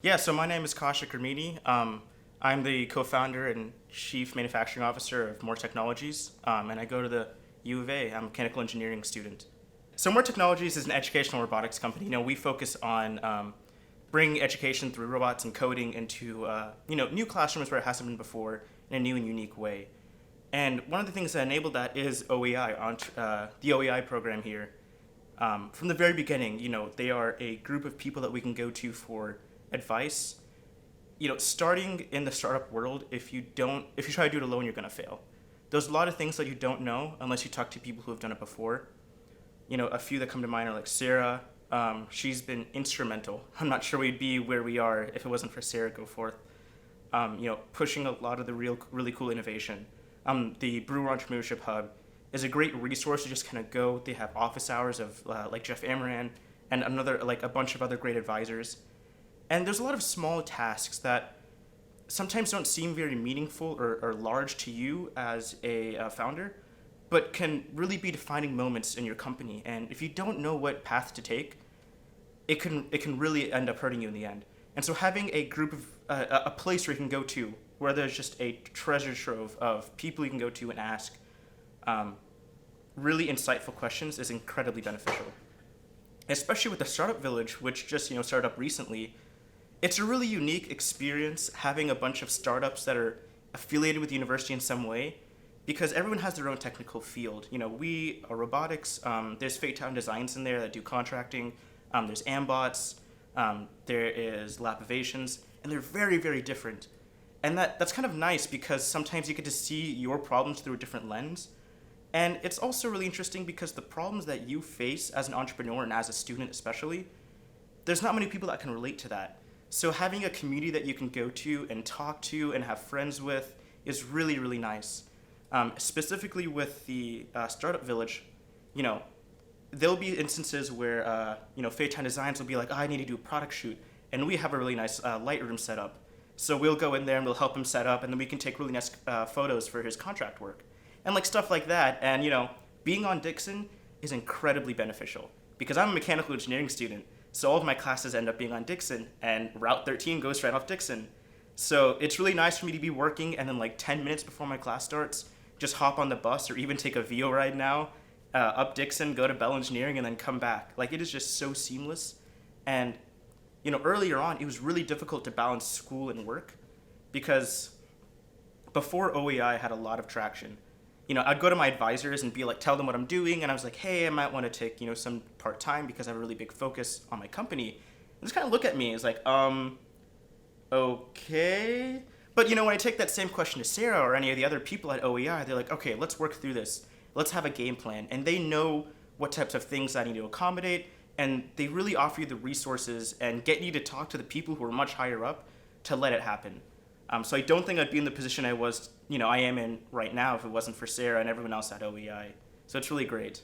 Yeah, so my name is Kaushik Ramini. I'm the co-founder and chief manufacturing officer of More Technologies, and I go to the U of A. I'm a mechanical engineering student. So More Technologies is an educational robotics company. We focus on bringing education through robots and coding into new classrooms where it hasn't been before in a new and unique way. And one of the things that enabled that is OEI, the OEI program here. From the very beginning, they are a group of people that we can go to for advice. Starting in the startup world, if you try to do it alone, you're going to fail. There's a lot of things that you don't know unless you talk to people who have done it before. A few that come to mind are like Sarah. She's been instrumental. I'm not sure we'd be where we are if it wasn't for Sarah Goforth. Pushing a lot of the really cool innovation. The Brewer Entrepreneurship Hub is a great resource to just kind of go. They have office hours of like Jeff Amaran and a bunch of other great advisors. And there's a lot of small tasks that sometimes don't seem very meaningful or large to you as a founder, but can really be defining moments in your company. And if you don't know what path to take, it can really end up hurting you in the end. And so having a group of a place where you can go to, where there's just a treasure trove of people you can go to and ask really insightful questions is incredibly beneficial. Especially with the Startup Village, which just started up recently. It's a really unique experience having a bunch of startups that are affiliated with the university in some way, because everyone has their own technical field. We are robotics. There's Phaeton Designs in there that do contracting. There's Ambots. There is Lapivations, and they're very, very different. And that's kind of nice because sometimes you get to see your problems through a different lens. And it's also really interesting because the problems that you face as an entrepreneur and as a student especially, there's not many people that can relate to that. So having a community that you can go to and talk to and have friends with is really, really nice. Specifically with the Startup Village, there'll be instances where, Phaeton Designs will be like, I need to do a product shoot. And we have a really nice Lightroom set up. So we'll go in there and we'll help him set up, and then we can take really nice photos for his contract work. And stuff like that. And, being on Dixon is incredibly beneficial because I'm a mechanical engineering student. So all of my classes end up being on Dixon, and Route 13 goes right off Dixon. So it's really nice for me to be working, and then 10 minutes before my class starts, just hop on the bus or even take a VO ride now, up Dixon, go to Bell Engineering, and then come back. It is just so seamless. And, earlier on, it was really difficult to balance school and work because before OEI, I had a lot of traction. I'd go to my advisors and tell them what I'm doing, and I was like, hey, I might want to take, some part-time because I have a really big focus on my company. And just kind of look at me, it's like, okay. But, when I take that same question to Sarah or any of the other people at OEI, they're like, okay, let's work through this. Let's have a game plan. And they know what types of things I need to accommodate, and they really offer you the resources and get you to talk to the people who are much higher up to let it happen. So I don't think I'd be in the position I am in right now if it wasn't for Sarah and everyone else at OEI. So it's really great.